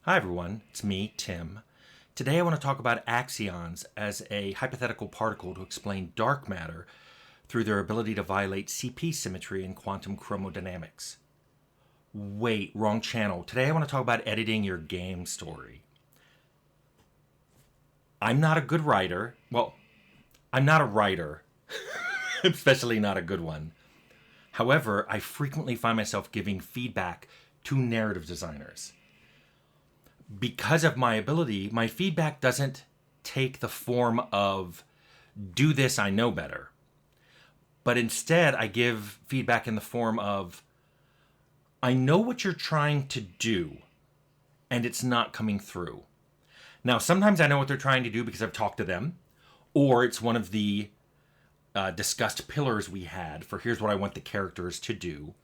Hi everyone, it's me, Tim. Today I want to talk about axions as a hypothetical particle to explain dark matter through their ability to violate CP symmetry in quantum chromodynamics. Wait, wrong channel. Today I want to talk about editing your game story. I'm not a good writer. Well, I'm not a writer, especially not a good one. However, I frequently find myself giving feedback to narrative designers. Because of my ability, my feedback doesn't take the form of, do this, I know better. But instead, I give feedback in the form of, I know what you're trying to do, and it's not coming through. Now, sometimes I know what they're trying to do because I've talked to them, or it's one of the discussed pillars we had for here's what I want the characters to do.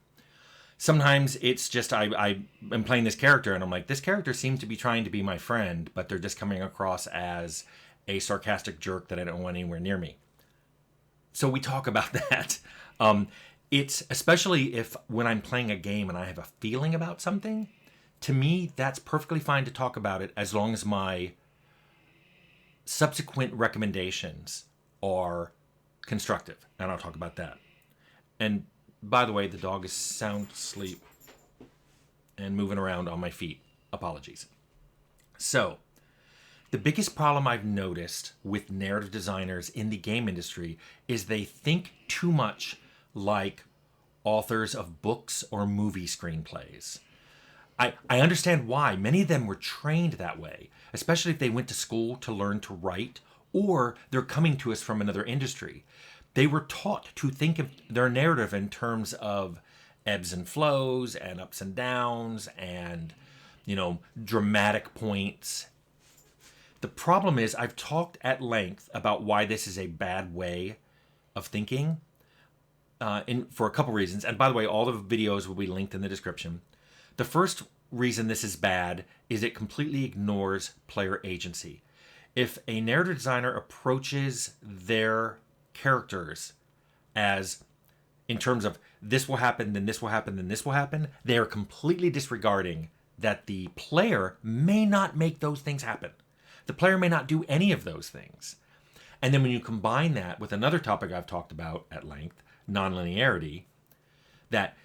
Sometimes it's just I am playing this character and I'm like, this character seems to be trying to be my friend, but they're just coming across as a sarcastic jerk that I don't want anywhere near me. So we talk about that. It's especially if when I'm playing a game and I have a feeling about something, to me, that's perfectly fine to talk about it as long as my subsequent recommendations are constructive. And I'll talk about that. And by the way, the dog is sound asleep and moving around on my feet. Apologies. So, the biggest problem I've noticed with narrative designers in the game industry is they think too much like authors of books or movie screenplays. I understand why. Many of them were trained that way, especially if they went to school to learn to write, or they're coming to us from another industry. They were taught to think of their narrative in terms of ebbs and flows and ups and downs and, dramatic points. The problem is I've talked at length about why this is a bad way of thinking for a couple reasons. And by the way, all the videos will be linked in the description. The first reason this is bad is it completely ignores player agency. If a narrative designer approaches their characters as in terms of this will happen, then this will happen, then this will happen, they are completely disregarding that the player may not make those things happen. The player may not do any of those things. And then when you combine that with another topic I've talked about at length, nonlinearity, that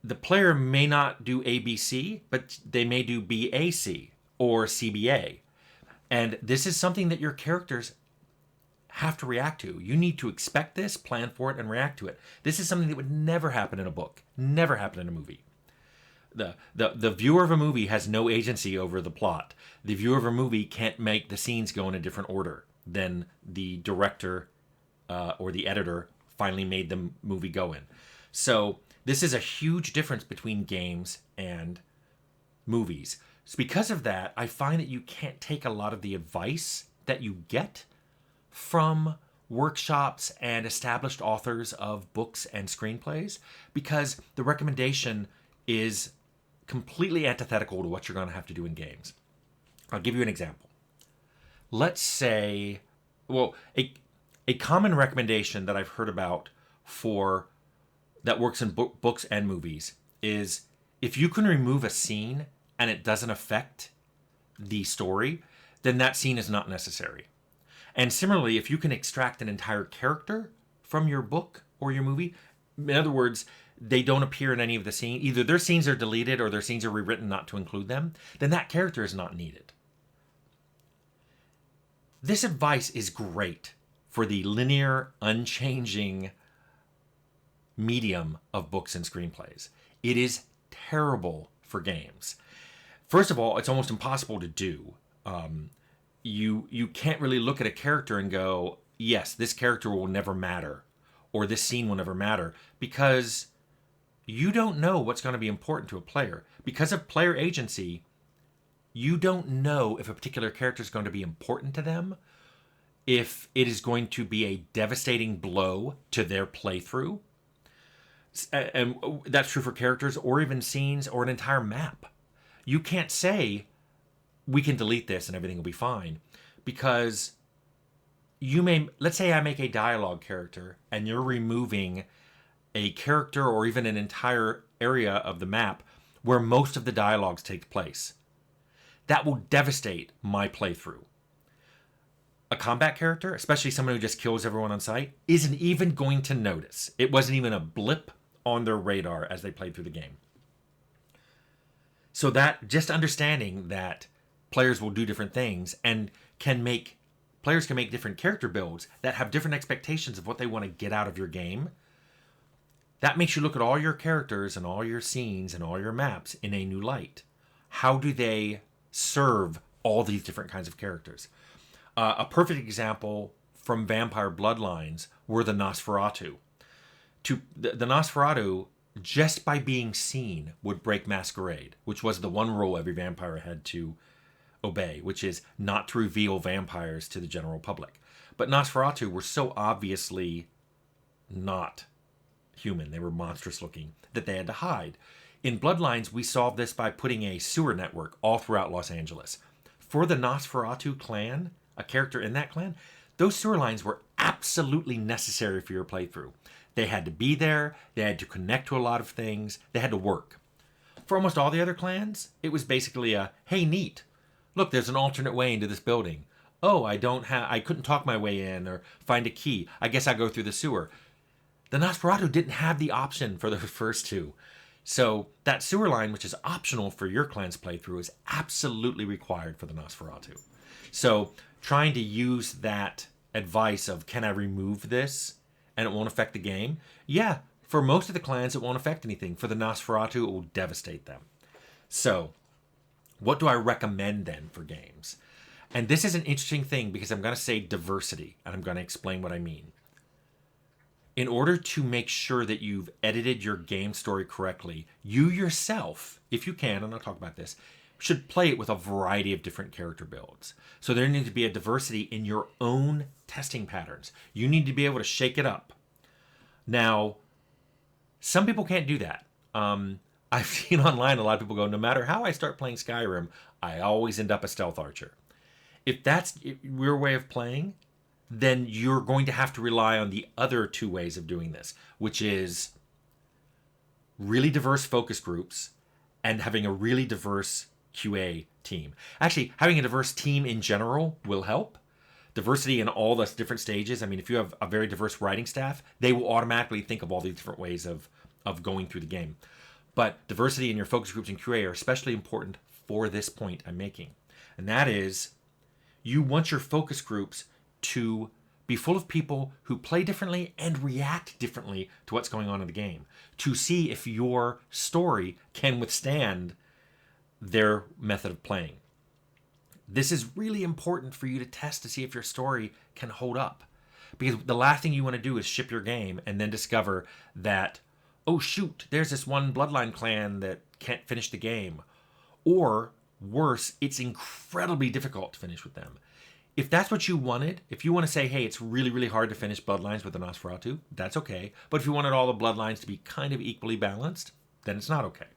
the player may not do ABC, but they may do BAC or CBA. And this is something that your characters have to react to. You need to expect this, plan for it, and react to it. This is something that would never happen in a book, never happen in a movie. The viewer of a movie has no agency over the plot. The viewer of a movie can't make the scenes go in a different order than the director or the editor finally made the movie go in. So this is a huge difference between games and movies. So because of that, I find that you can't take a lot of the advice that you get from workshops and established authors of books and screenplays because the recommendation is completely antithetical to what you're going to have to do in games. I'll give you an example. Let's say, a common recommendation that I've heard about for that works in books and movies is if you can remove a scene and it doesn't affect the story, then that scene is not necessary. And similarly, if you can extract an entire character from your book or your movie, in other words, they don't appear in any of the scenes, either their scenes are deleted or their scenes are rewritten not to include them, then that character is not needed. This advice is great for the linear, unchanging medium of books and screenplays. It is terrible for games. First of all, it's almost impossible to do. You can't really look at a character and go, yes, this character will never matter, or this scene will never matter, because you don't know what's going to be important to a player. Because of player agency, you don't know if a particular character is going to be important to them, if it is going to be a devastating blow to their playthrough. And that's true for characters or even scenes or an entire map. You can't say, we can delete this and everything will be fine. Because let's say I make a dialogue character and you're removing a character or even an entire area of the map where most of the dialogues take place. that will devastate my playthrough. A combat character, especially someone who just kills everyone on sight, isn't even going to notice. It wasn't even a blip on their radar as they played through the game. So that just understanding that players will do different things and players can make different character builds that have different expectations of what they want to get out of your game. That makes you look at all your characters and all your scenes and all your maps in a new light. How do they serve all these different kinds of characters? A perfect example from Vampire Bloodlines were the Nosferatu. The Nosferatu, just by being seen, would break masquerade, which was the one rule every vampire had to obey, which is not to reveal vampires to the general public. But Nosferatu were so obviously not human, they were monstrous looking, that they had to hide. In Bloodlines, we solved this by putting a sewer network all throughout Los Angeles. For the Nosferatu clan, a character in that clan, those sewer lines were absolutely necessary for your playthrough. They had to be there, they had to connect to a lot of things, they had to work. For almost all the other clans, it was basically a, hey, neat, look, there's an alternate way into this building. Oh, I couldn't talk my way in or find a key. I guess I go through the sewer. The Nosferatu didn't have the option for the first two. So that sewer line, which is optional for your clan's playthrough, is absolutely required for the Nosferatu. So trying to use that advice of, can I remove this and it won't affect the game? Yeah, for most of the clans, it won't affect anything. For the Nosferatu, it will devastate them. So what do I recommend then for games? And this is an interesting thing because I'm going to say diversity, and I'm going to explain what I mean. In order to make sure that you've edited your game story correctly, you yourself, if you can, and I'll talk about this, should play it with a variety of different character builds. So there needs to be a diversity in your own testing patterns. You need to be able to shake it up. Now, some people can't do that. I've seen online a lot of people go, no matter how I start playing Skyrim, I always end up a stealth archer. If that's your way of playing, then you're going to have to rely on the other two ways of doing this, which is really diverse focus groups and having a really diverse QA team. Actually, having a diverse team in general will help. Diversity in all the different stages. I mean, if you have a very diverse writing staff, they will automatically think of all these different ways of going through the game. But diversity in your focus groups and QA are especially important for this point I'm making. And that is, you want your focus groups to be full of people who play differently and react differently to what's going on in the game, to see if your story can withstand their method of playing. This is really important for you to test to see if your story can hold up. Because the last thing you want to do is ship your game and then discover that, oh shoot, there's this one Bloodline clan that can't finish the game. Or worse, it's incredibly difficult to finish with them. If that's what you wanted, if you want to say, hey, it's really, really hard to finish Bloodlines with the Nosferatu, that's okay. But if you wanted all the Bloodlines to be kind of equally balanced, then it's not okay.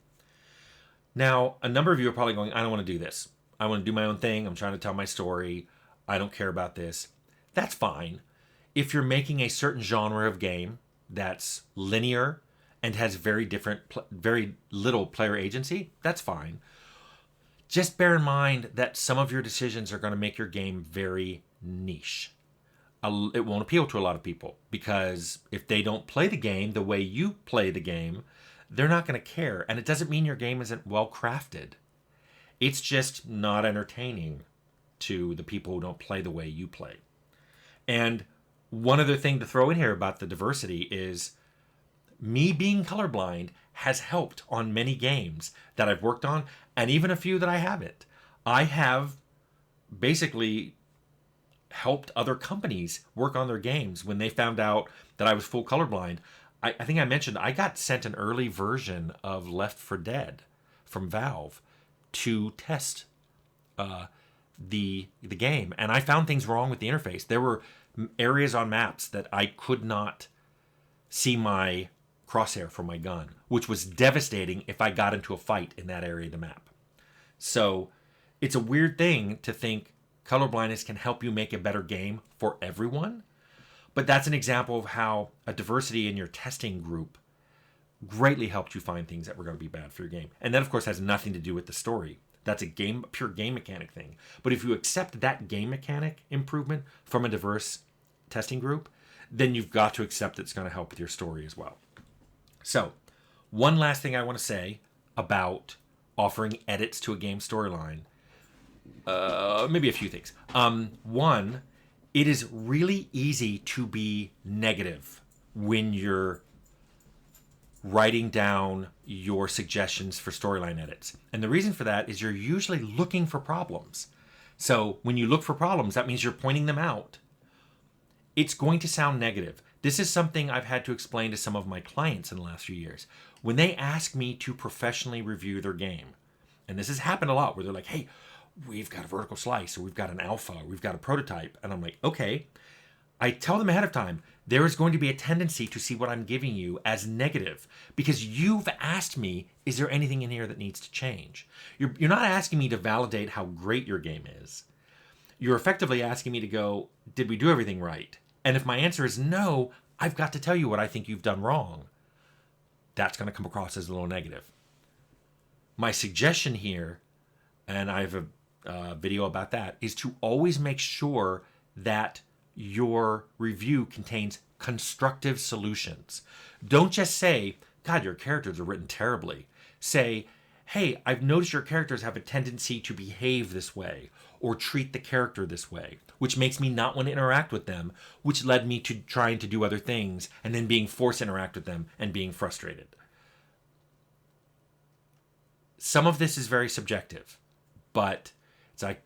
Now, a number of you are probably going, I don't want to do this. I want to do my own thing. I'm trying to tell my story. I don't care about this. That's fine. If you're making a certain genre of game that's linear and has very little player agency, that's fine. Just bear in mind that some of your decisions are going to make your game very niche. It won't appeal to a lot of people because if they don't play the game the way you play the game, they're not going to care. And it doesn't mean your game isn't well crafted. It's just not entertaining to the people who don't play the way you play. And one other thing to throw in here about the diversity is me being colorblind has helped on many games that I've worked on, and even a few that I haven't. I have basically helped other companies work on their games when they found out that I was full colorblind. I think I mentioned I got sent an early version of Left 4 Dead from Valve to test the game, and I found things wrong with the interface. There were areas on maps that I could not see my crosshair from my gun, which was devastating if I got into a fight in that area of the map. So it's a weird thing to think colorblindness can help you make a better game for everyone, but that's an example of how a diversity in your testing group greatly helped you find things that were going to be bad for your game. And that, of course, has nothing to do with the story. That's a pure game mechanic thing. But if you accept that game mechanic improvement from a diverse testing group, then you've got to accept that it's going to help with your story as well. So, one last thing I want to say about offering edits to a game storyline. Maybe a few things. One, it is really easy to be negative when you're writing down your suggestions for storyline edits. And the reason for that is you're usually looking for problems. So when you look for problems, that means you're pointing them out. It's going to sound negative. This is something I've had to explain to some of my clients in the last few years. When they ask me to professionally review their game, and this has happened a lot where they're like, hey, we've got a vertical slice, or we've got an alpha, or we've got a prototype. And I'm like, okay. I tell them ahead of time, there is going to be a tendency to see what I'm giving you as negative because you've asked me, is there anything in here that needs to change? You're not asking me to validate how great your game is. You're effectively asking me to go, did we do everything right? And if my answer is no, I've got to tell you what I think you've done wrong. That's going to come across as a little negative. My suggestion here, and I have a video about that, is to always make sure that your review contains constructive solutions. Don't just say, God, your characters are written terribly. Say, hey, I've noticed your characters have a tendency to behave this way or treat the character this way, which makes me not want to interact with them, which led me to trying to do other things and then being forced to interact with them and being frustrated. Some of this is very subjective, but it's like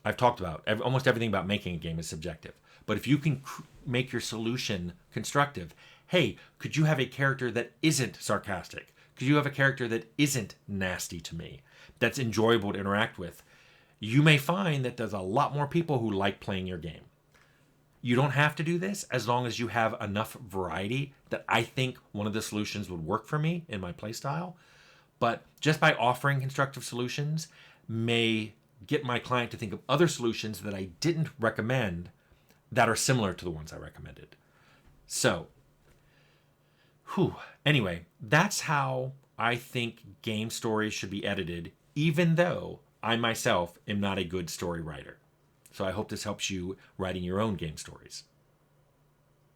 I've talked about, almost everything about making a game is subjective. But if you can make your solution constructive, hey, could you have a character that isn't sarcastic? Could you have a character that isn't nasty to me, that's enjoyable to interact with? You may find that there's a lot more people who like playing your game. You don't have to do this as long as you have enough variety that I think one of the solutions would work for me in my playstyle. But just by offering constructive solutions may get my client to think of other solutions that I didn't recommend that are similar to the ones I recommended. So, anyway, that's how I think game stories should be edited, even though I myself am not a good story writer. So I hope this helps you writing your own game stories.